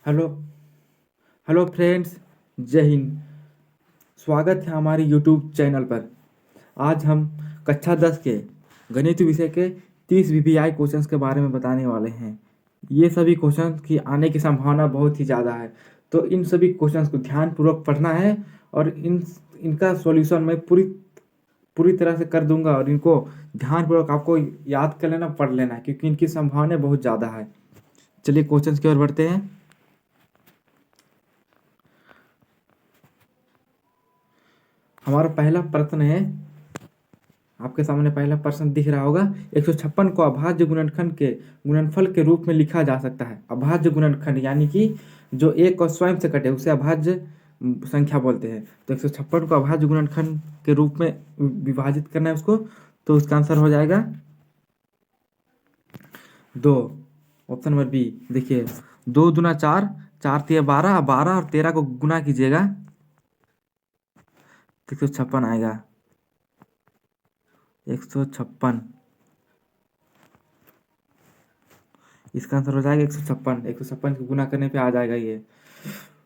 Hello hello friends. जय हिंद। स्वागत है हमारे यूट्यूब चैनल पर। आज हम कक्षा 10 के गणित विषय के 30 वीपीआई क्वेश्चंस के बारे में बताने वाले हैं। ये सभी क्वेश्चंस की आने की संभावना बहुत ही ज़्यादा है, तो इन सभी क्वेश्चंस को ध्यानपूर्वक पढ़ना है और इनका सॉल्यूशन मैं पूरी पूरी तरह से कर दूंगा और इनको ध्यानपूर्वक आपको याद कर लेना, पढ़ लेना है, क्योंकि इनकी संभावना बहुत ज़्यादा है। चलिए क्वेश्चंस की ओर बढ़ते हैं। हमारा पहला प्रश्न है, आपके सामने पहला प्रश्न दिख रहा होगा। 156 को अभाज्य गुणनखंड के गुणनफल के रूप में लिखा जा सकता है। अभाज्य गुणनखंड यानी कि जो एक और स्वयं से कटे उसे अभाज्य संख्या बोलते हैं। तो 156 को अभाज्य गुणनखंड के रूप में विभाजित करना है उसको, तो उसका आंसर हो जाएगा 2। Option number B. देखिए, 2 दूना 4, 4 तिया 12, 12 और 13 को गुना कीजिएगा तो 156 आएगा। 156, इसका आंसर हो जाएगा 156। 156 को गुना करने पे आ जाएगा ये।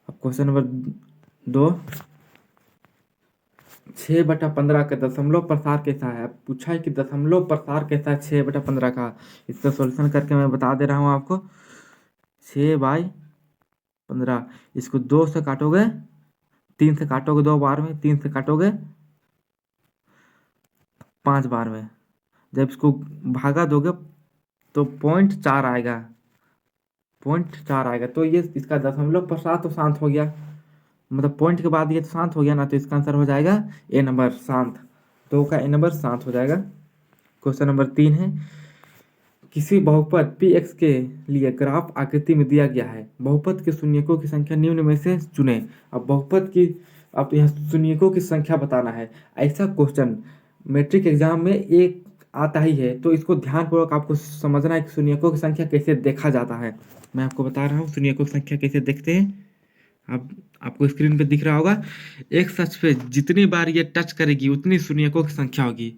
अब क्वेश्चन नंबर 2, 6/15 का दशमलव प्रसार कैसा है। अब पूछा है कि दशमलव प्रसार कैसा है 6/15 का। इसका सॉल्यूशन करके मैं बता दे रहा हूँ आपको। 6/15, इसको 2 से काटोगे, 3 से काटोगे 2 बार में, 3 से काटोगे 5 बार में, जब इसको भागा दोगे तो 0.4 आएगा। 0.4 आएगा, तो ये इसका दशमलव प्रसार तो शांत हो गया, मतलब पॉइंट के बाद ये तो शांत हो गया ना, तो इसका आंसर हो जाएगा ए नंबर, शांत। 2 का ए नंबर शांत हो जाएगा। क्वेश्चन नंबर 3 है, किसी बहुपद पी एक्स के लिए ग्राफ आकृति में दिया गया है। बहुपद के शून्यकों की संख्या निम्न में से चुने। अब बहुपद की, अब यहाँ शून्यकों की संख्या बताना है। ऐसा क्वेश्चन मैट्रिक एग्जाम में एक आता ही है, तो इसको ध्यानपूर्वक आपको समझना है कि शून्यकों की संख्या कैसे देखा जाता है। मैं आपको बता रहा हूँ शून्यकों की संख्या कैसे देखते हैं। अब आपको स्क्रीन पे दिख रहा होगा, एक अक्ष पे जितनी बार ये टच करेगी उतनी शून्यकों की संख्या होगी।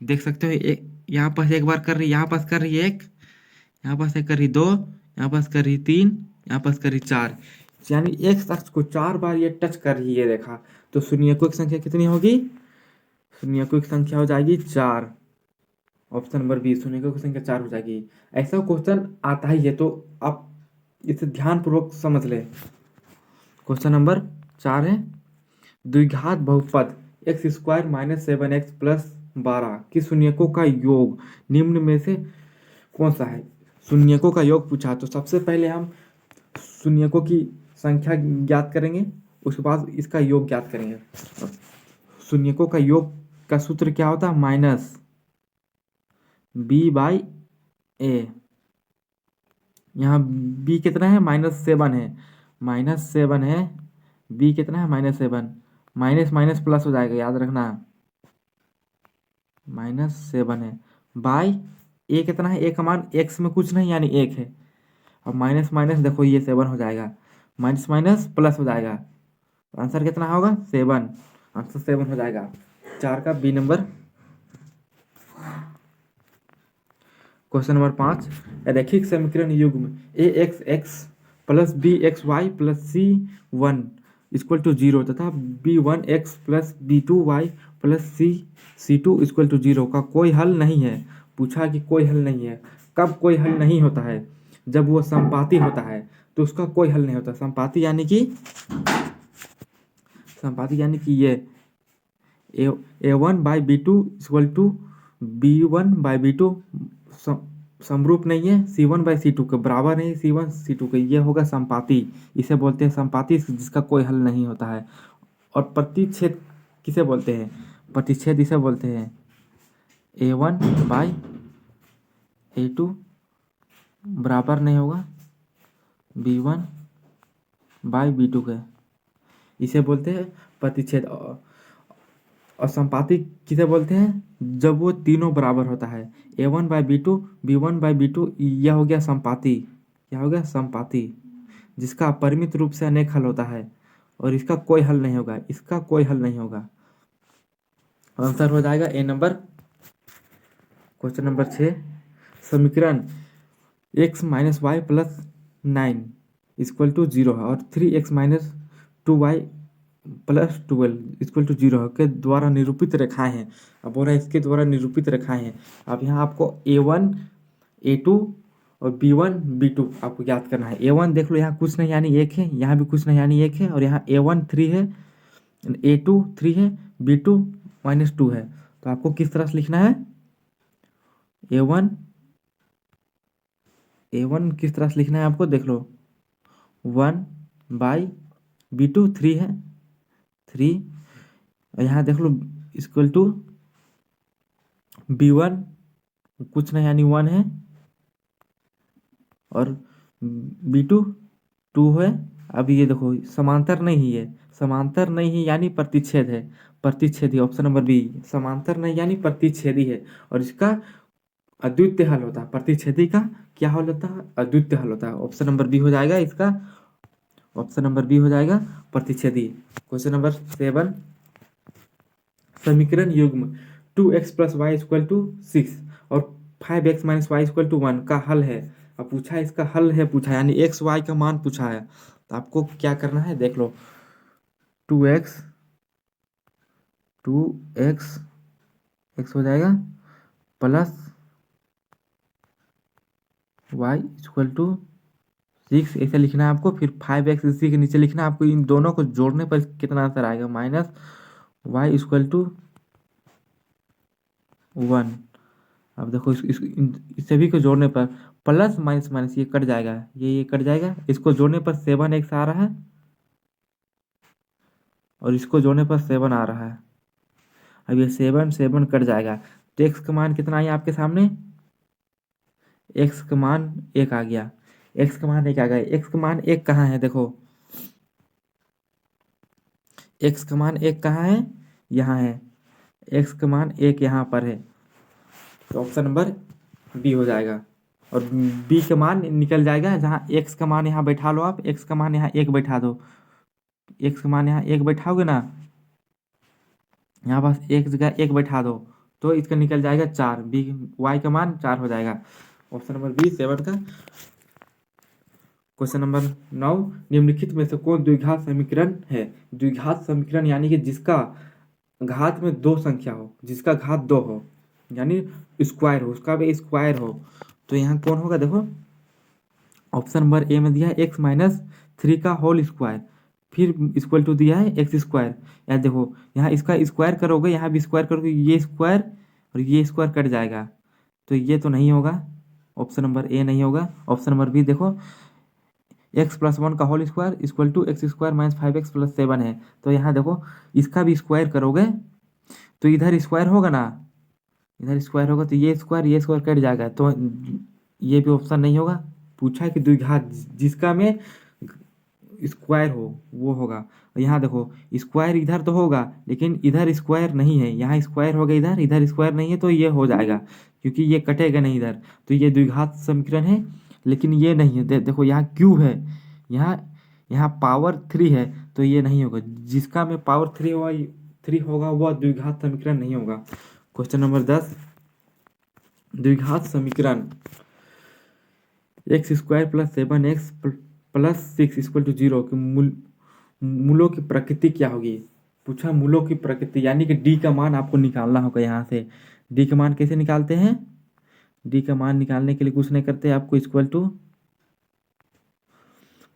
देख सकते हो, एक यहाँ पास एक बार कर रही, यहाँ पास कर रही है एक, यहाँ पास एक कर रही 2, यहाँ पास कर रही 3, यहाँ पास कर रही 4, यानी एक अक्ष को 4 बार ये टच कर रही है रेखा। तो शून्यकों की संख्या कितनी होगी? शून्यकों की संख्या हो जाएगी 4। ऑप्शन नंबर बी, शून्यकों की संख्या 4 हो जाएगी। ऐसा क्वेश्चन आता ही है, तो आप इसे ध्यानपूर्वक समझ लें। क्वेश्चन नंबर 4 है, द्विघात बहुपद x² - 7x + 12 की शून्यकों का योग निम्न में से कौन सा है। शून्यकों का योग पूछा, तो सबसे पहले हम शून्यकों की संख्या ज्ञात करेंगे, उसके बाद इसका योग ज्ञात करेंगे। शून्यकों का योग का सूत्र क्या होता है? Minus b/a। यहाँ b कितना है? -7 है, -7 है। b कितना है? -7। माइनस माइनस प्लस हो जाएगा, याद रखना। -7 है बाई ए कितना है? ए का मान एक्स में कुछ नहीं, यानी 1 है। अब माइनस माइनस देखो, ये 7 हो जाएगा, माइनस माइनस प्लस हो जाएगा, आंसर कितना होगा? 7। आंसर 7 हो जाएगा। 4 का बी नंबर। क्वेश्चन नंबर 5, रैखिक समीकरण युग्म a x x plus b x y plus c 1 equal to 0 तथा b1x plus b2y plus c2 equal to 0 का कोई हल नहीं है। पूछा कि कोई हल नहीं है। कब कोई हल नहीं होता है? जब वो संपाती होता है, तो उसका कोई हल नहीं होता। संपाती यानी कि ये a1/b2 इक्वल टू b1/b2 समरूप नहीं है, c1/c2 के बराबर नहीं, c1 c2 के, ये होगा संपाती। इसे बोलते हैं संपाती, जिसका कोई हल नहीं होता है। और प्रतिच्छेद किसे बोलते हैं? प्रतिच्छेद इसे बोलते हैं a1/a2 बराबर नहीं होगा b1/b2 के, इसे बोलते हैं प्रतिच्छेद। और संपाती किसे बोलते हैं? जब वो तीनों बराबर होता है। a1/b2, b1/b2, यह हो गया संपाती। क्या हो गया? संपाती, जिसका परिमित रूप से अनेक हल होता है और इसका कोई हल नहीं होगा, इसका कोई हल नहीं होगा। आंसर हो जाएगा ए नंबर। क्वेश्चन नंबर 6, समीकरण x - y + 9 equal to zero है, और 3x-2y plus 12 equal to zero के द्वारा निरूपित रेखाएं हैं। अब बोल रहा है इसके द्वारा निरूपित रेखाएं हैं। अब यहाँ आपको A1 A2 और B1 B2 आपको याद करना है। A1 देख लो, यहाँ कुछ नहीं यानी 1 है, यहाँ भी कुछ नहीं यानी 1 है, और यहाँ A1 3 है, A2 3 है, B2 -2 है। तो आपको किस तरह से लिखना है? A1 किस तरह से लिखना है आपको, देख लो, 1/B2 3 है, 3, और यहाँ देख लो इक्वल टू B1 कुछ नहीं यानी 1 है, और B2 2 है। अब ये देखो समांतर नहीं है, समांतर नहीं है यानी प्रतिच्छेद है, प्रतिच्छेदी, ऑप्शन नंबर बी। समांतर नहीं यानी प्रतिच्छेदी है, और इसका अद्वितीय हल होता है। प्रतिच्छेदी का क्या हल होता है? अद्वितीय हल होता है। ऑप्शन नंबर बी हो जाएगा इसका, ऑप्शन नंबर बी हो जाएगा प्रतिच्छेदी। क्वेश्चन नंबर 7, समीकरण युग्म 2x + y = 6 और 5x - y = 1 का हल है। अब पूछा है, इसका हल है पूछा है, यानी x y का मान पूछा है। तो आपको क्या करना है, देख लो, 2x x हो जाएगा प्लस y = 6 ऐसे लिखना है आपको। फिर 5x इसी के नीचे लिखना है आपको। इन दोनों को जोड़ने पर कितना आंसर आएगा? -y = 1। अब देखो इस सभी को जोड़ने पर प्लस माइनस माइनस ये कट जाएगा, ये कट जाएगा। इसको जोड़ने पर 7x आ रहा है, और इसको जोड़ने पर 7 आ रहा है। अब ये 7 7 कट जाएगा, तो x का मान कितना आया आपके सामने? x का मान 1 आ गया, x का मान 1 आ गया। x का मान 1 कहाँ है? देखो, x का मान 1 कहाँ है? यहाँ है। x का मान 1 यहाँ पर है, तो ऑप्शन नंबर बी हो जाएगा। और b का मान निकल जाएगा, जहाँ x का मान यहाँ बैठा लो आप, x का मान यहाँ 1 बैठा दो, x का मान यहाँ 1 बैठाओगे ना, यहाँ पास एक जगह 1 बैठा दो, तो इसका निकल जाएगा 4, बी y का मान 4 हो जाएगा। ऑप्शन नंबर बी 7 का। क्वेश्चन नंबर 9, निम्नलिखित में से कौन द्विघात समीकरण है? द्विघात समीकरण यानी कि जिसका घात में 2 संख्या हो, जिसका घात 2 हो, यानी स्क्वायर हो, उसका भी स्क्वायर हो। तो यहाँ कौन होगा? देखो, ऑप्शन नंबर ए में दिया है x-3 का होल स्क्वायर, फिर इक्वल टू दिया है x²। यार देखो, यहाँ इसका स्क्वायर करोगे, यहाँ भी स्क्वायर करोगे, ये स्क्वायर और ये स्क्वायर कट जाएगा, तो ये तो नहीं होगा, ऑप्शन नंबर ए नहीं होगा। ऑप्शन नंबर बी देखो, x + 1 का whole square equal to x² - 5x + 7 है। तो यहाँ देखो, इसका भी स्क्वायर करोगे तो इधर स्क्वायर होगा ना, इधर स्क्वायर होगा, तो ये स्क्वायर कट जाएगा, तो ये भी ऑप्शन नहीं होगा। पूछा है कि द्विघात जिसका में स्क्वायर हो वो होगा। यहाँ देखो, स्क्वायर इधर तो होगा, लेकिन इधर स्क्वायर नहीं है, यहाँ स्क्वायर होगा, इधर इधर स्क्वायर नहीं है, तो ये हो जाएगा, क्योंकि ये कटेगा नहीं इधर, तो ये द्विघात समीकरण है। लेकिन ये नहीं है, देखो यहाँ क्यू है, यहाँ यहाँ पावर 3 है, तो ये नहीं होगा। जिसका में पावर 3 होगा वह द्विघात समीकरण नहीं होगा। क्वेश्चन नंबर 10, द्विघात समीकरण x² + 7x + 6 = 0 के मूलों की प्रकृति क्या होगी? पूछा मूलों की प्रकृति, यानी कि d का मान आपको निकालना होगा। यहाँ से d का मान कैसे निकालते हैं? d का मान निकालने के लिए कुछ नहीं करते, आपको इक्वल टू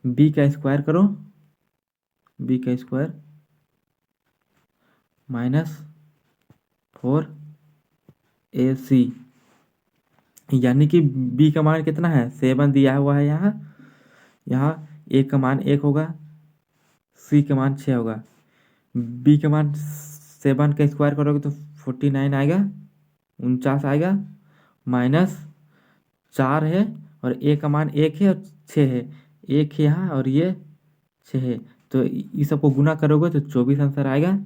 b का स्क्वायर करो, b का स्क्वायर -4ac, यानी कि b का मान कितना है? 7 दिया हुआ है यहाँ, यहाँ a का मान 1 होगा, c का मान 6 होगा। b का मान 7 का स्क्वायर करोगे तो 49 आएगा, 49 आएगा, -4 है, और a का मान 1 है और 6 है, 1 है यहाँ और ये 6 है, तो इस सबको गुना करोगे तो 24 आंसर आएगा।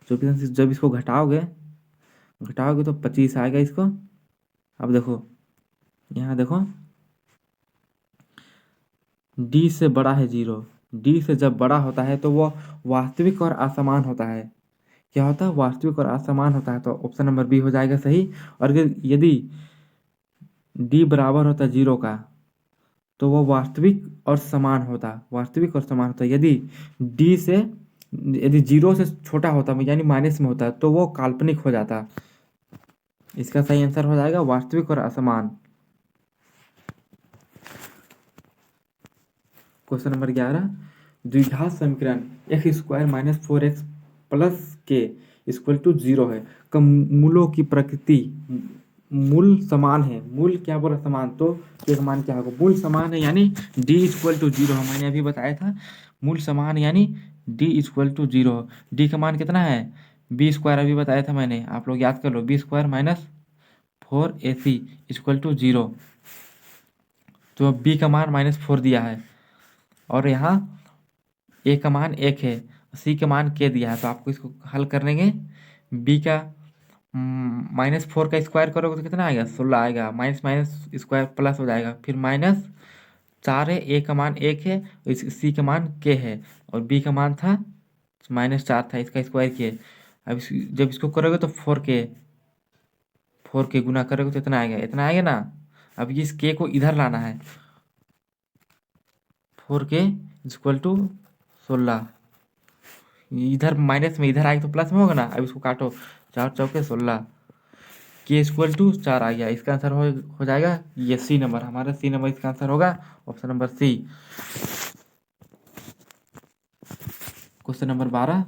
24 आंसर, जब इसको घटाओगे तो 25 आएगा इसको। अब देखो, यहाँ देखो, d से बड़ा है 0, d से जब बड़ा होता है तो वह वास्तविक और असमान होता है। क्या होता है? वास्तविक और असमान होता है, तो ऑप्शन नंबर बी हो जाएगा सही। और यदि d बराबर होता है 0 का, तो वो वास्तविक और समान होता, वास्तविक और समान होता। यदि जीरो से छोटा होता यानी माइनस में होता तो वो काल्पनिक हो जाता। इसका सही आंसर हो जाएगा वास्तविक और असमान। क्वेश्चन नंबर 11, द्विघात समीकरण x square minus 4x plus के इक्वल टू 0 है का मूलों की प्रकृति, मूल समान है। मूल क्या बोला, समान, तो के का मान क्या होगा, मूल समान है यानी d इक्वल टू 0 है। मैंने अभी बताया था मूल समान यानी d इक्वल टू 0। d का मान कितना है, बी स्क्वायर, अभी बताया था मैंने, आप लोग याद कर लो, b square minus 4ac equal to 0। तो b का मान -4 दिया है और यहाँ a का मान 1 है, c का मान k दिया है। तो आपको इसको हल करेंगे, b का -4 का स्क्वायर करोगे तो कितना आएगा, 16 आएगा। माइनस माइनस स्क्वायर प्लस हो जाएगा, फिर -4 है, a का मान 1 है, c का मान k है और b का मान था -4 था, इसका स्क्वायर किए। अब जब इसको करोगे तो 4k गुना करोगे तो इतना आएगा ना। अब इस k को इधर लाना है, 4k इक्वल टू 16, इधर माइनस में इधर आएगा तो प्लस में होगा ना। अब इसको काटो, 4 चौके 16, के इक्वल टू 4 आ गया। इसका आंसर हो जाएगा ये सी नंबर, हमारा सी नंबर इसका आंसर होगा, option number C. Question number 12,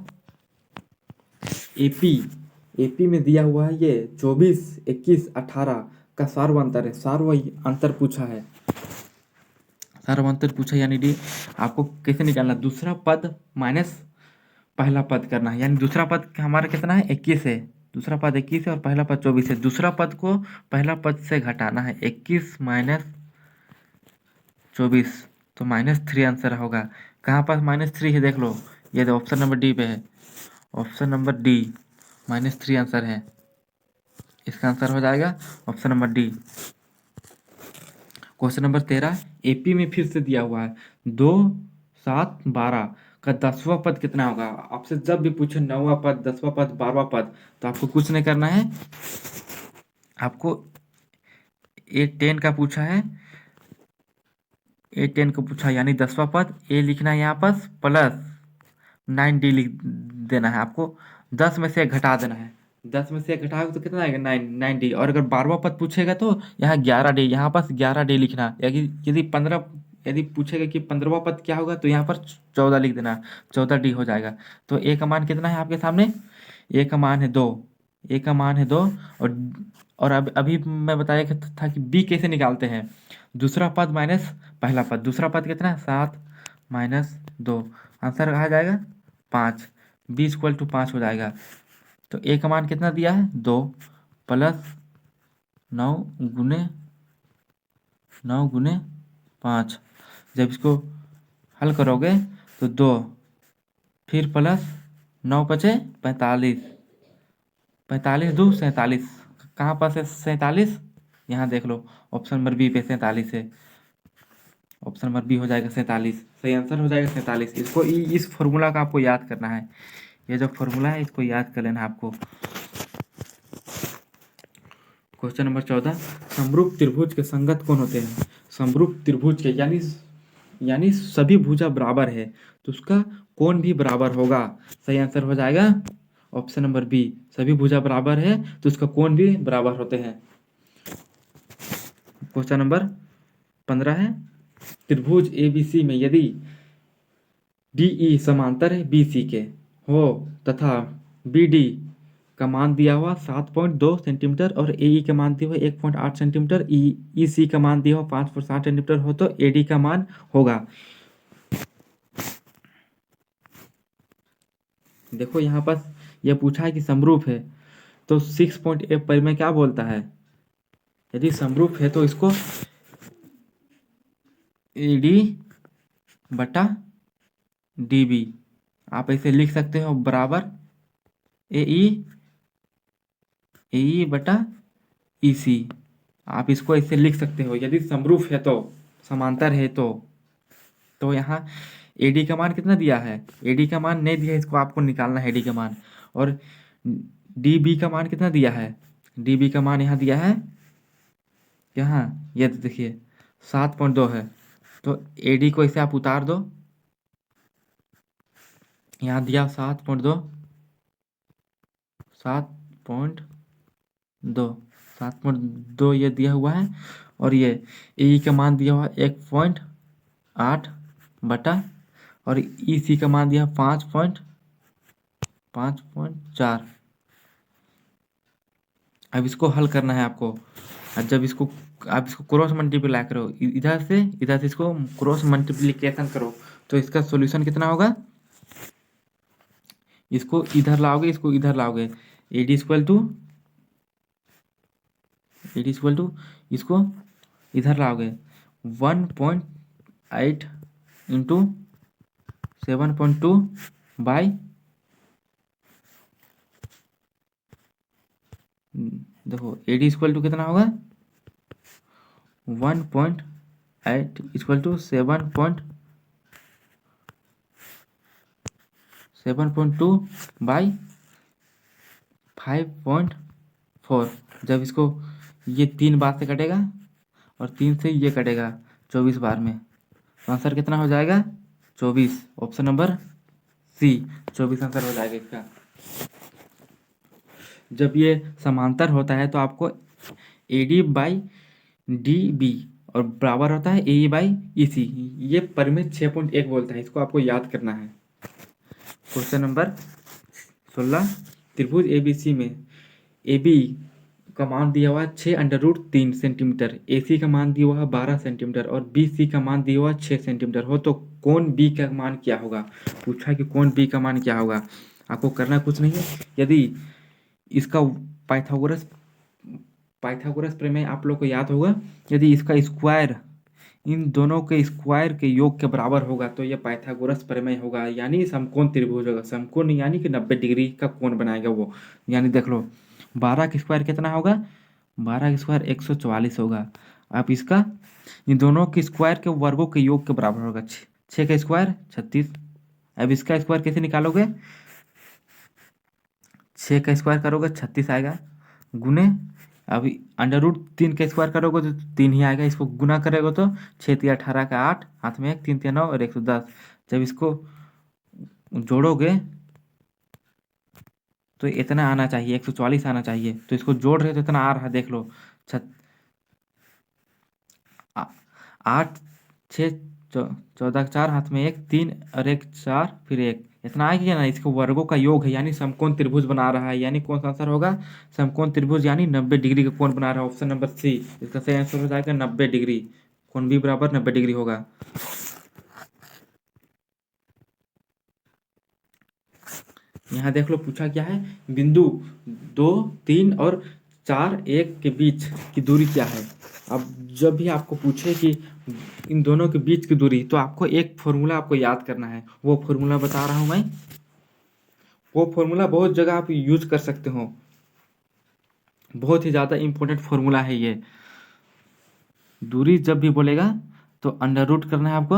AP में दिया हुआ है ये 24, 21, 18 का सार्वअंतर है। सार्वअंतर पूछा है, सार्वअंतर पूछा यानी डी आपको कैसे निकालना, दूसरा पद माइनस पहला पद करना है। यानी दूसरा पद हमारा कितना है, 21 है, दूसरा पद 21 है और पहला पद 24 है। दूसरा पद को पहला पद से घटाना है, 21 माइनस 24, तो -3 आंसर होगा। कहाँ पास -3 है देख लो, ये तो ऑप्शन नंबर डी पे है, ऑप्शन नंबर डी, -3 आंसर है। इसका आंसर हो जाएगा option number D. Question number 13, AP में फिर से दिया हुआ है 2, 7, 12 का 10वां पद कितना होगा। आपसे जब भी पूछे 9वां पद, 10वां पद, 12वां पद, तो आपको कुछ नहीं करना है, आपको A10 का पूछा है, A10 को पूछा यानी 10वां पद, ए लिखना है यहाँ पास प्लस 9d लिख देना है आपको, 10 में से एक घटा देना है, 10 में से एक घटाओगे तो कितना आएगा, 9d। और अगर 12वां पद पूछेगा तो यहाँ 11d, यहाँ पास 11d लिखना। यदि पूछेगा कि 15वां पद क्या होगा तो यहाँ पर 14 लिख देना, 14d हो जाएगा। तो ए का मान कितना है आपके सामने, ए का मान है 2, ए का मान है 2। और अब अभी मैं बताया था कि बी कैसे निकालते हैं, दूसरा पद माइनस पहला पद, दूसरा पद कितना है 7 माइनस 2, आंसर आ जाएगा 5, बी इक्वल टू 5 हो जाएगा। तो ए का मान कितना दिया है 2 प्लस 9 गुने 5, जब इसको हल करोगे तो 2 फिर प्लस 9 बचे 45, 45 2 47, कहाँ पास है 47, यहाँ देख लो ऑप्शन नंबर बी पे 47 है, ऑप्शन नंबर बी हो जाएगा 47, सही आंसर हो जाएगा 47। इसको इस फॉर्मूला का आपको याद करना है, ये जो फॉर्मूला है इसको याद कर लेना आपको। क्वेश्चन नंबर 14, समरूप त्रिभुज के संगत कौन होते हैं। समरूप त्रिभुज के यानी सभी भुजा बराबर है तो उसका कौन भी बराबर होगा, सही आंसर हो जाएगा ऑप्शन नंबर बी, सभी भुजा बराबर है तो उसका कोण भी बराबर होते हैं। क्वेश्चन नंबर 15 है, त्रिभुज एबीसी में यदि डीई समांतर है बीसी के हो तथा बीडी का मान दिया हुआ 7.2 सेंटीमीटर और एई का मान दिया हुआ 1.8 सेंटीमीटर, ईसी का मान दिया हुआ 5.7 सेंटीमीटर हो तो एडी का मान होगा। देखो यहाँ पास यह पूछा है कि समरूप है तो 6.8 पर में क्या बोलता है, यदि समरूप है तो इसको एडी बटा डीबी आप ऐसे लिख सकते हो बराबर एई बटा ईसी, आप इसको ऐसे लिख सकते हो यदि समरूप है तो, समांतर है तो यहाँ एडी का मान कितना दिया है, एडी का मान नहीं दिया है, इसको आपको निकालना है एडी का मान। और डीबी का मान कितना दिया है, डीबी का मान यहाँ दिया है, यहाँ ये तो देखिए 7.2 है, तो AD को इसे आप उतार दो, यहाँ दिया 7.2, 7.2, 7.2 ये दिया हुआ है, और ये E का मान दिया हुआ है 1.8 बटा, और EC का मान दिया 5.4। अब इसको हल करना है आपको। और जब इसको आप इसको क्रॉस मल्टीप्लाई करो, इधर से इसको क्रॉस मल्टीप्लिकेशन करो, तो इसका सॉल्यूशन कितना होगा? इसको इधर लाओगे, इसको इधर लाओगे, AD इक्वल टू इसको इधर लाओगे 1.8 इंटू 7.2 बाई, देखो AD इक्वल टू कितना होगा? 1.8 इक्वल टू 7.2 बाई 5.4। जब इसको ये 3 बार से कटेगा और 3 से ये कटेगा 24 बार में, तो आंसर कितना हो जाएगा? 24। ऑप्शन नंबर C 24 आंसर हो जाएगा इसका। जब ये समांतर होता है तो आपको AD बाई DB और बराबर होता है AE बाई EC। ये परिमित 6.1 बोलता है, इसको आपको याद करना है। क्वेश्चन नंबर 16, त्रिभुज ABC में AB का मान दिया हुआ है 6√3 सेंटीमीटर, AC का मान दिया हुआ है 12 सेंटीमीटर और BC का मान दिया हुआ है 6 सेंटीमीटर हो, तो कोण B का मान क्या होगा? पूछा कि कोण B का मान क्या होगा। आपको करना कुछ नहीं है, यदि इसका पाइथागोरस प्रमेय आप लोग को याद होगा, यदि इसका स्क्वायर इन दोनों के स्क्वायर के योग के बराबर होगा तो यह पाइथागोरस प्रमेय होगा, यानी समकोण त्रिभुज होगा। समकोण यानी कि 90 डिग्री का कोण बनाएगा वो। यानी देख लो 12 का स्क्वायर कितना होगा? 12 का स्क्वायर 144 होगा। आप इसका इन दोनों के स्क्वायर के वर्गों के योग के बराबर होगा। 6 का स्क्वायर 36। अब इसका स्क्वायर कैसे निकालोगे? 6 का स्क्वायर करोगे 36 आएगा, गुने अभी √3 का स्क्वायर करोगे तो 3 ही आएगा। इसको गुना करोगे तो 6 18 का 8, हाथ में 1, 3 9 और 110। जब इसको जोड़ोगे तो इतना आना चाहिए, 144 आना चाहिए। तो इसको जोड़ रहे तो इतना आ रहा है, देख लो 8 6 14 4, हाथ में 1 3 और 1 4 फिर 1, इतना आएगा ना। इसको वर्गों का योग है, यानी समकोण त्रिभुज बना रहा है। यानी कौन सा आंसर होगा? समकोण त्रिभुज यानी 90 डिग्री का कोण बना रहा है। ऑप्शन नंबर C इसका सही आंसर हो जाएगा 90 डिग्री। कोण भी बराबर 90 डिग्री होगा। यहाँ देख लो पूछा क्या है, बिंदु 2 3 और 4 1 के बीच की दूरी क्या है। अब जब भी आपको पूछे कि इन दोनों के बीच की दूरी, तो आपको एक फॉर्मूला आपको याद करना है। वो फॉर्मूला बता रहा हूँ मैं। वो फॉर्मूला बहुत जगह आप यूज कर सकते हो, बहुत ही ज़्यादा इम्पोर्टेंट फॉर्मूला है ये। दूरी जब भी बोलेगा तो अंडर रूट करना है आपको,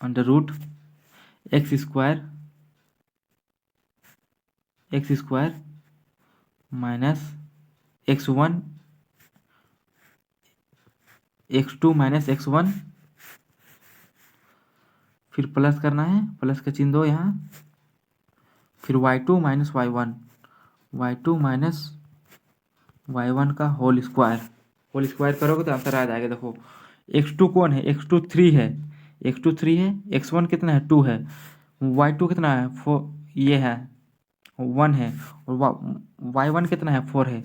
under root X square minus x1 x2 minus x1, फिर प्लस करना है, प्लस का चिन्ह दो यहाँ, फिर y2 minus y1 minus y1 का होल स्क्वायर करोगे तो आंसर आ जाएगा। देखो x2 कौन है? x2 3 है, x2 3 है, x1 कितना है? 2 है, y2 कितना है? 4, ये है 1 है, और y1 कितना है? 4 है।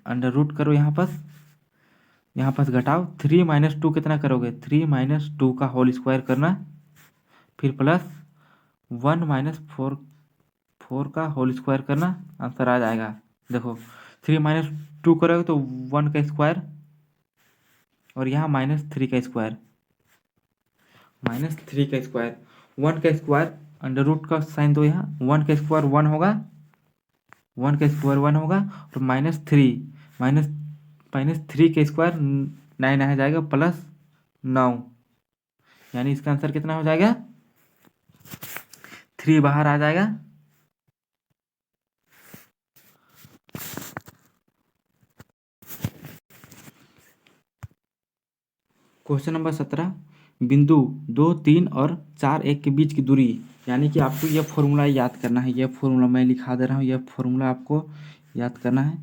अंडर रूट करो यहाँ पास घटाओ, 3 माइनस 2 कितना करोगे? 3 माइनस 2 का होल स्क्वायर करना, फिर प्लस 1 माइनस 4 का होल स्क्वायर करना, आंसर आ जाएगा। देखो 3 माइनस 2 करोगे तो 1 का स्क्वायर, और यहाँ -3 का स्क्वायर, -3 का स्क्वायर, 1 का स्क्वायर, अंडर रूट का साइन दो यहाँ, 1 का स्क्वायर 1 होगा, 1 का स्क्वायर 1 होगा, और -3 का स्क्वायर 9 आ जाएगा, प्लस 9, यानी इसका आंसर कितना हो जाएगा? 3 बाहर आ जाएगा। क्वेश्चन नंबर 17, बिंदु 2, 3 और 4, 1 के बीच की दूरी, यानी कि आपको यह फॉर्मूला याद करना है। यह फॉर्मूला मैं लिखा दे रहा हूँ, यह फॉर्मूला आपको याद करना है।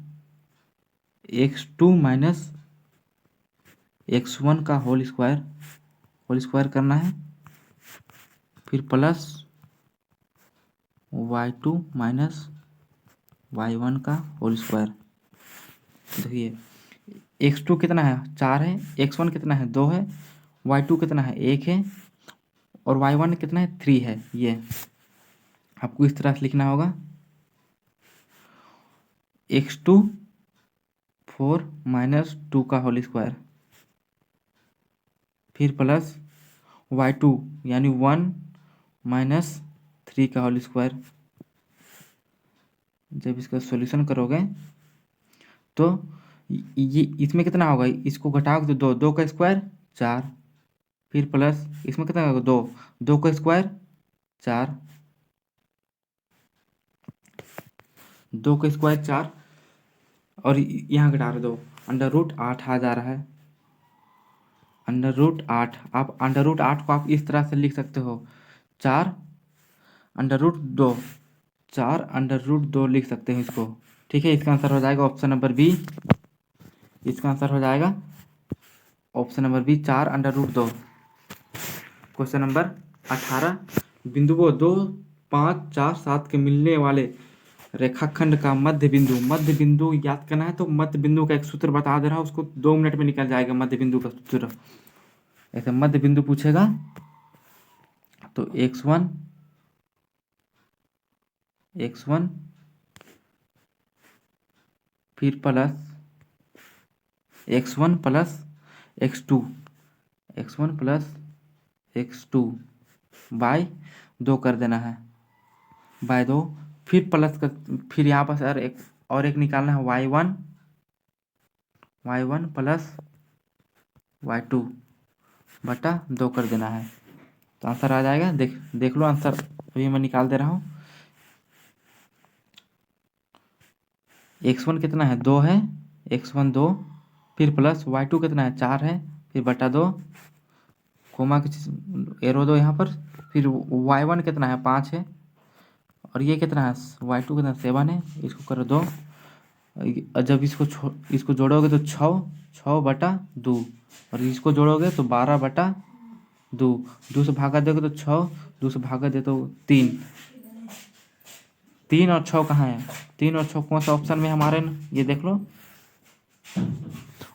x2 माइनस x1 का होल स्क्वायर करना है, फिर प्लस y2 माइनस y1 का होल स्क्वायर। देखिए x2 कितना है 4 है, x1 कितना है 2 है, y2 कितना है 1 है और y1 कितना है 3 है। ये आपको इस तरह से लिखना होगा, x2 4 माइनस 2 का होल स्क्वायर, फिर प्लस y2 यानी 1 माइनस 3 का होल स्क्वायर। जब इसका सॉल्यूशन करोगे तो ये इसमें कितना होगा, इसको घटाओगे तो 2 का स्क्वायर 4, फिर प्लस इसमें कितना होगा 2 का स्क्वायर 4, 2 का स्क्वायर 4 और यहाँ घटा रहे 2, √8 आ जा रहा है। √8, आप √8 को आप इस तरह से लिख सकते हो, 4 √2, 4 √2 लिख सकते हैं इसको। ठीक है, इसका आंसर हो जाएगा ऑप्शन नंबर बी। इसका आंसर हो जाएगा option number B, 4 √2। Question number 18, बिंदुओं 2, 5, 4, 7 के मिलने वाले रेखाखंड का मध्य बिंदु याद करना है। तो मध्य बिंदु का एक सूत्र बता दे रहा हूँ, उसको 2 मिनट में निकल जाएगा। मध्य बिंदु का सूत्र, ऐसे मध्य बिंदु पूछेगा तो x1 फिर plus x1 plus x2 bye 2 कर देना है, बाय 2, फिर प्लस का, फिर यहाँ पर सर एक निकालना है, y1 प्लस y2 बटा 2 कर देना है, तो आंसर आ जाएगा। देख लो आंसर, अभी मैं निकाल दे रहा हूँ। x1 कितना है 2 है, x1 2, फिर प्लस y2 कितना है 4 है, फिर बटा 2, कोमा की एरो दो यहाँ पर, फिर y1 कितना है 5 है और ये कितना है y2 कितना 7 है, इसको करो 2, जब इसको जोड़ोगे तो 6 बटा 2 और इसको जोड़ोगे तो 12 बटा 2, 2 से भागा दोगे तो 6, 2 से भागा दे तो 3, 3 और 6 कहाँ है, 3 और 6 कौन सा ऑप्शन में हमारे ना, ये देख लो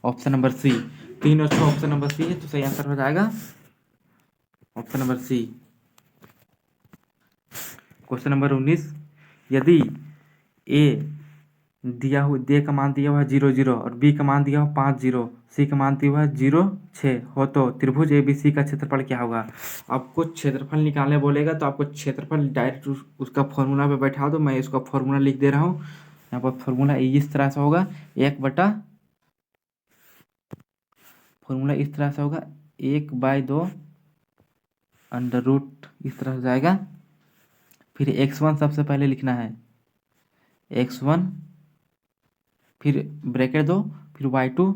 ऑप्शन नंबर सी, 3 और 6 ऑप्शन नंबर सी है, तो सही आंसर हो जाएगा option number C. Question number 19, यदि ए का मान दिया हुआ है 0 0 और बी का मान दिया हुआ 5 0, सी का मान दिया हुआ है 0 6 हो, तो त्रिभुज ABC का क्षेत्रफल क्या होगा। आपको क्षेत्रफल निकालने बोलेगा तो आपको क्षेत्रफल डायरेक्ट उसका फॉर्मूला पे बैठा दो। मैं इसका फॉर्मूला लिख दे रहा हूँ, यहाँ पर फॉर्मूला इस तरह से होगा, फॉर्मूला इस तरह से होगा 1/2 अंडर रूट, इस तरह से जाएगा। फिर x1 सबसे पहले लिखना है, x1 फिर ब्रैकेट दो, फिर y2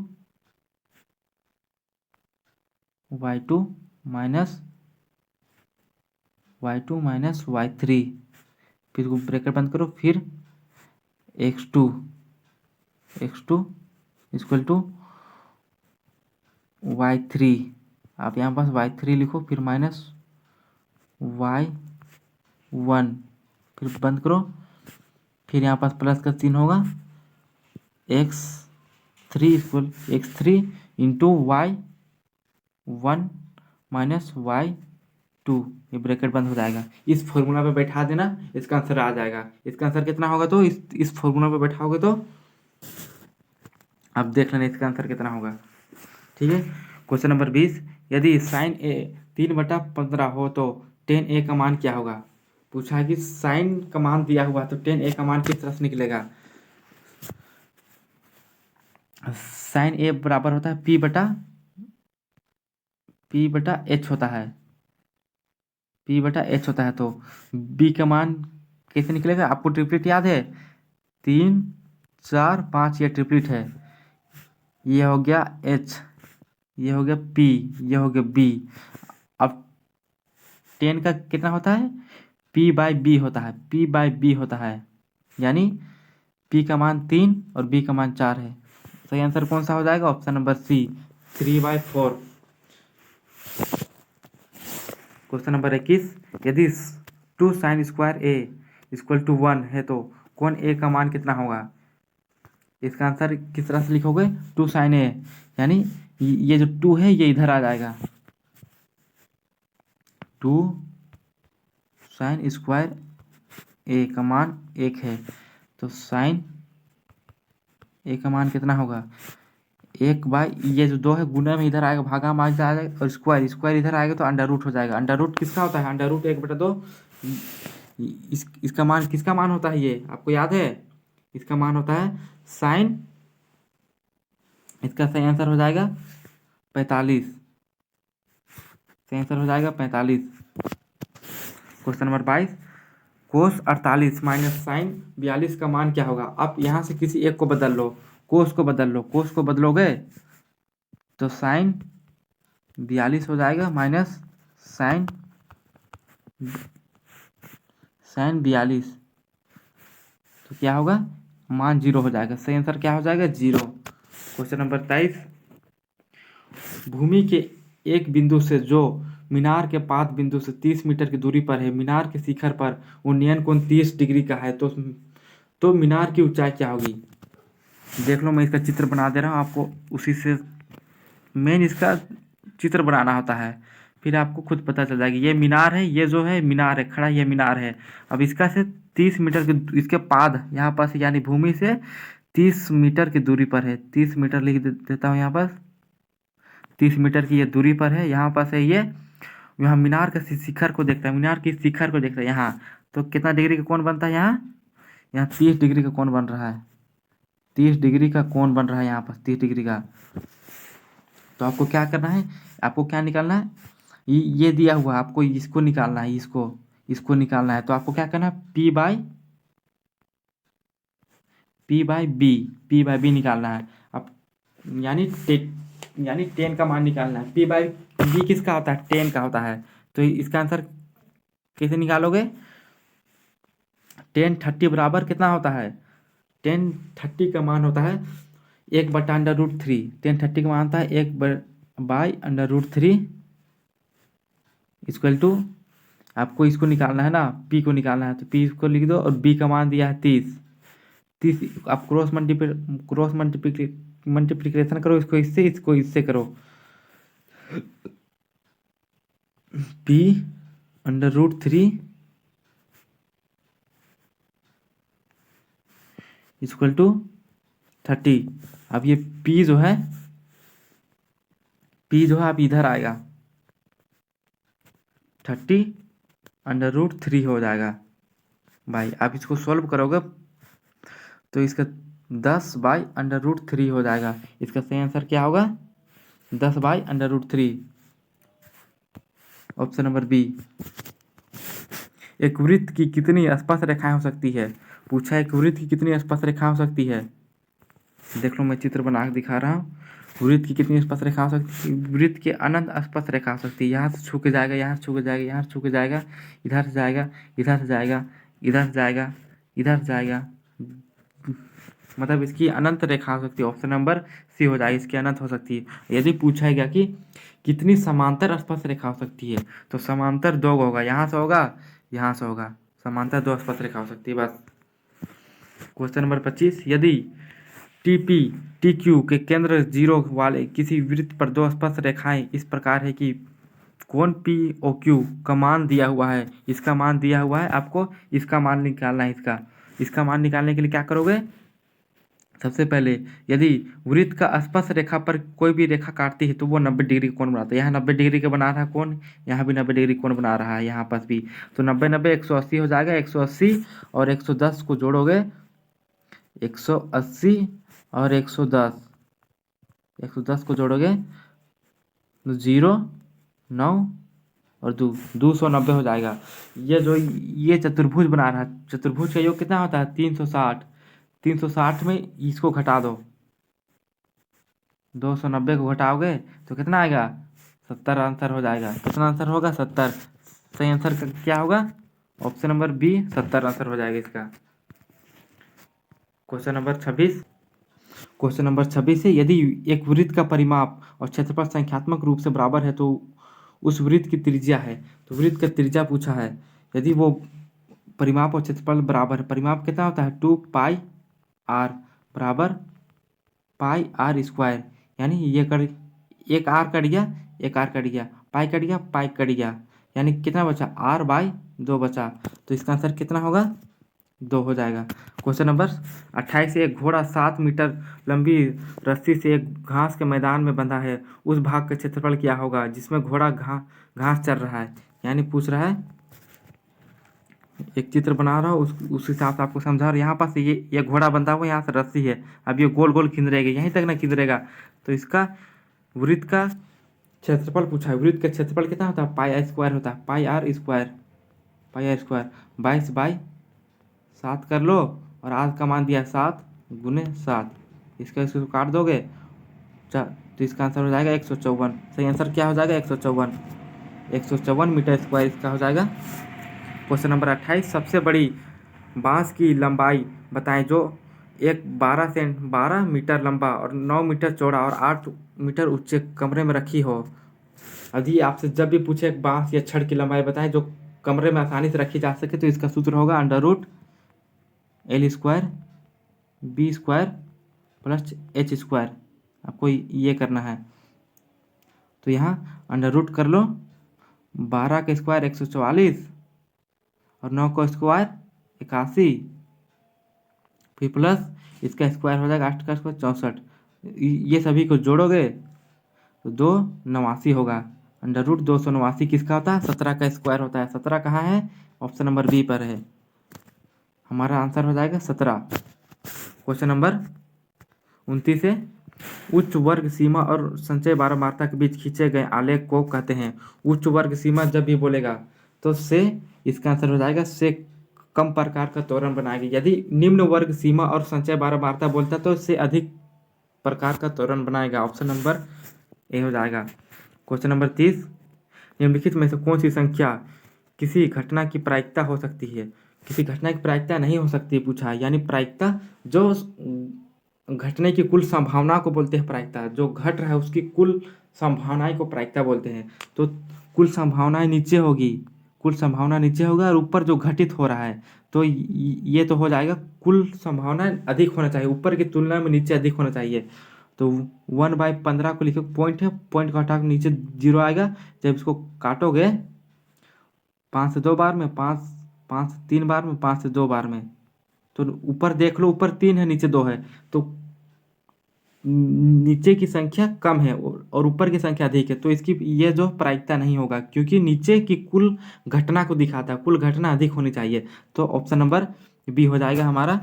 माइनस y3, फिर ब्रैकेट बंद करो, फिर x2 इक्वल टू y3, आप यहाँ पास y3 लिखो, फिर माइनस y1, फिर बंद करो, फिर यहाँ पास प्लस का चिन्ह होगा, x3 into y1 minus y2, ये ब्रैकेट बंद हो जाएगा। इस फॉर्मूला पे बैठा देना, इसका आंसर आ जाएगा। इसका आंसर कितना होगा, तो इस फॉर्मूला पे बैठाओगे तो आप देख लेना इसका आंसर कितना होगा। ठीक है, क्वेश्चन नंबर 20, यदि साइन ए 3/15 हो तो tan A का मान क्या होगा। पूछा है कि साइन का मान दिया हुआ तो tan A का मान किस तरह से निकलेगा। साइन A बराबर होता है P/H होता है, P/H होता है, तो B का मान कैसे निकलेगा। आपको ट्रिपलेट याद है, 3 4 5, ये ट्रिपलेट है, ये हो गया H, ये हो गया P, ये हो गया B। अब 10 का कितना होता है? P/B होता है, P/B होता है, यानी P का मान 3 और B का मान 4 है। सही आंसर कौन सा हो जाएगा? Option number C, 3/4। Question number 21, यदि 2sin² A = 1 है तो कोण A का मान कितना होगा? इसका आंसर किस तरह से लिखोगे? 2sin A, यानी ये जो 2 है ये इधर आ जाएगा, 2sin² A का मान 1 है, तो sin A का मान कितना होगा? 1 ये जो 2 है गुना में इधर आएगा, भागा में इधर आ जाएगा, और स्क्वायर इधर आएगा तो अंडर रूट हो जाएगा। अंडर रूट किसका होता है? Under root 1/2। इसका मान किसका मान होता है? ये आपको याद है? इसका मान होता है साइन, इसका सही आंसर हो जाएगा 45। सही आंसर हो जाएगा 45। क्वेश्चन नंबर 22, कोस 48 माइनस साइन 42 का मान क्या होगा? आप यहाँ से किसी एक को बदल लो, कोस को बदल लो, कोस को बदलोगे तो साइन 42 हो जाएगा माइनस साइन 42, तो क्या होगा? मान 0 हो जाएगा। सही आंसर क्या हो जाएगा? 0। क्वेश्चन नंबर 23, भूमि के एक बिंदु से जो मीनार के पाद बिंदु से 30 मीटर की दूरी पर है, मीनार के शिखर पर उन्नयन कोण 30 डिग्री का है, तो मीनार की ऊंचाई क्या होगी? देख लो, मैं इसका चित्र बना दे रहा हूँ आपको, उसी से मेन इसका चित्र बनाना होता है, फिर आपको खुद पता चल जाएगी। ये मीनार है, ये जो है मीनार है खड़ा, ये मीनार है। अब इसका से 30 मीटर की, इसके पाद यहाँ पास यानी भूमि से 30 मीटर की दूरी पर है। 30 मीटर लिख देता हूँ यहाँ पास, 30 मीटर की ये दूरी पर है, यहाँ पास है ये। यहाँ मीनार के शिखर को देखता है, मीनार की शिखर को देखता है यहाँ, तो कितना डिग्री का कोण बनता है? यहाँ 30 डिग्री का कोण बन रहा है, 30 डिग्री का कोण बन रहा है यहाँ पर, 30 डिग्री का। तो आपको क्या करना है? आपको क्या निकालना है? ये दिया हुआ है, आपको इसको निकालना है, इसको निकालना है। तो आपको क्या करना है? P/B निकालना है। अब यानी 10 का मान निकालना है। P/B किसका होता है? 10 का होता है। तो इसका आंसर कैसे निकालोगे? 10 30 बराबर कितना होता है? 10 30 का मान होता है 1/√3। 10 30 का मान होता है 1/√3 इक्वल टू, आपको इसको निकालना है ना, P को निकालना है, तो P को लिख दो, और B का मान दिया है 30। आप क्रॉस मल्टीप्लिकेशन करो, इसको इससे करो, P/√3 इक्वल टू 30। अब ये P जो है आप इधर आएगा, 30/√3 हो जाएगा भाई। आप इसको सॉल्व करोगे तो इसका 10/√3 हो जाएगा। इसका सही आंसर क्या होगा? 10/√3। Option number B. एक वृत्त की कितनी स्पर्श रेखाएं हो सकती है? पूछा है, एक वृत्त की कितनी स्पर्श रेखा हो सकती है? देख लो, मैं चित्र बना के दिखा रहा हूँ। वृत्त की कितनी स्पर्श रेखा हो सकती है? वृत्त के अनंत स्पर्श रेखा हो सकती है। यहाँ से छू के जाएगा, यहाँ से छू के जाएगा, यहाँ से छू के जाएगा, इधर से जाएगा, इधर से जाएगा, इधर से जाएगा, इधर से जाएगा, मतलब इसकी अनंत रेखा हो सकती है। ऑप्शन नंबर सी हो जाएगी, इसकी अनंत हो सकती है। यदि पूछा गया कि कितनी समांतर स्पर्श रेखा हो सकती है, तो समांतर 2 होगा, यहाँ से होगा, यहाँ से होगा, समांतर 2 स्पर्श रेखा हो सकती है बस। क्वेश्चन नंबर 25, यदि TP TQ के केंद्र 0 वाले किसी वृत्त पर 2 स्पर्श रेखाएं इस प्रकार है कि कोण POQ का मान दिया हुआ है, इसका मान दिया हुआ है, आपको इसका मान निकालना है। इसका मान निकालने के लिए क्या करोगे? सबसे पहले, यदि वृत्त का स्पर्श रेखा पर कोई भी रेखा काटती है तो वो 90 डिग्री का कोण बनाता है। यहाँ 90 डिग्री का बना रहा है कोण, यहाँ भी 90 डिग्री कोण बना रहा है, यहाँ पास भी। तो 90 180 हो जाएगा। 180 और 110 को जोड़ोगे, 180 और 110, 110 को जोड़ोगे तो 0 9 और 290 हो जाएगा। ये चतुर्भुज बना रहा है, चतुर्भुज का योग कितना होता है? 360। 360 में इसको घटा दो, 290 को घटाओगे तो कितना आएगा? 70 आंसर हो जाएगा। कितना आंसर होगा? 70। सही आंसर क्या होगा? ऑप्शन नंबर बी 70 आंसर हो जाएगा इसका। Question number 26। क्वेश्चन नंबर 26 है, यदि एक वृत्त का परिमाप और क्षेत्रफल संख्यात्मक रूप से बराबर है तो उस वृत्त की त्रिज्या है। तो वृत्त का त्रिज्या पूछा है। यदि वो परिमाप और क्षेत्रफल बराबर है, परिमाप कितना होता है? 2 पाई आर बराबर पाई आर स्क्वायर, यानी ये कर, एक आर कट गया, एक आर कट गया, पाई कट गया, पाई कट गया, यानी कितना बचा? आर बाई 2 बचा। तो इसका आंसर कितना होगा? 2 हो जाएगा। क्वेश्चन नंबर 28, एक घोड़ा 7 मीटर लंबी रस्सी से एक घास के मैदान में बंधा है, उस भाग का क्षेत्रफल क्या होगा जिसमें घोड़ा घास चर रहा है? यानी पूछ रहा है, एक चित्र बना रहा हूँ, उस हिसाब से आपको समझा रहा हूँ। यहाँ पास ये घोड़ा बंधा हुआ, यहाँ से रस्सी है, अब ये गोल गोल खिंदरेगा, यहीं तक ना खिंदरेगा। तो इसका वृत्त का क्षेत्रफल पूछा है। वृत्त का क्षेत्रफल कितना होता है? पाई आर स्क्वायर होता है, pi r square, pi r square 22 by 7 कर लो, और आज का मान दिया 7 गुने 7, इसका इसको काट दोगे तो इसका आंसर हो जाएगा 154। सही आंसर क्या हो जाएगा? 154। 154 मीटर स्क्वायर इसका हो जाएगा। क्वेश्चन नंबर 28, सबसे बड़ी बांस की लंबाई बताएं जो एक 12 मीटर लंबा और 9 मीटर चौड़ा और 8 मीटर ऊंचे कमरे में रखी हो। यदि आपसे जब भी पूछे एक बांस या छड़ की लंबाई बताएं जो कमरे में आसानी से रखी जा सके, तो इसका सूत्र होगा under root L square B square plus H square. आपको ये करना है। तो यहाँ अंडर रूट कर लो, 12 का स्क्वायर 144 और 9 का स्क्वायर 81, फिर प्लस इसका स्क्वायर हो जाएगा 8 का स्क्वायर 64। ये सभी को जोड़ोगे तो 289 होगा। अंडर रूट 289 किसका होता है? 17 का स्क्वायर होता है। 17 कहाँ है? ऑप्शन नंबर बी पर है। हमारा आंसर हो जाएगा 17। क्वेश्चन नंबर 29 है, उच्च वर्ग सीमा और संचय बारंबारता के बीच खींचे गए आलेख को कहते हैं। उच्च वर्ग सीमा जब भी बोलेगा तो से इसका आंसर हो जाएगा से कम प्रकार का त्वरण बनाएगी। यदि निम्न वर्ग सीमा और संचय बारंबारता बोलता तो से अधिक प्रकार का त्वरण बनाएगा। ऑप्शन नंबर ए हो जाएगा। क्वेश्चन नंबर 30, निम्नलिखित में से कौन सी संख्या किसी घटना की प्रायिकता हो सकती है? किसी घटना की प्रायिकता नहीं हो सकती पूछा है। यानी प्रायिकता जो घटने की कुल संभावना को बोलते हैं प्रायिकता, जो घट रहा है उसकी कुल संभावनाएं को प्रायिकता बोलते हैं। तो कुल संभावनाएं नीचे होगी, कुल संभावना नीचे होगा और ऊपर जो घटित हो रहा है, तो ये तो हो जाएगा कुल संभावना अधिक होना चाहिए, ऊपर की तुलना में नीचे अधिक होना चाहिए। तो 1/15 को लिखो, पॉइंट है, पॉइंट का हटा के नीचे 0 आएगा। जब इसको काटोगे 5 से 2 बार में, 5 से 3 बार में, 5 से 2 बार में, तो ऊपर देख लो, ऊपर 3 है नीचे 2 है, तो नीचे की संख्या कम है और ऊपर की संख्या अधिक है। तो इसकी ये जो प्रायिकता नहीं होगा, क्योंकि नीचे की कुल घटना को दिखाता है, कुल घटना अधिक होनी चाहिए। तो ऑप्शन नंबर बी हो जाएगा हमारा।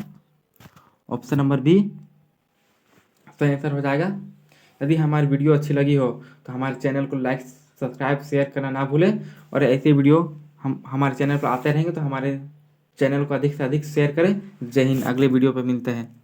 ऑप्शन नंबर बी सही आंसर हो जाएगा। यदि हमारी वीडियो अच्छी लगी हो तो हमारे चैनल को लाइक सब्सक्राइब शेयर करना ना भूलें, और ऐसे वीडियो हम हमारे चैनल पर आते रहेंगे, तो हमारे चैनल को अधिक से अधिक शेयर करें। जय हिंद। अगले वीडियो पर मिलते हैं।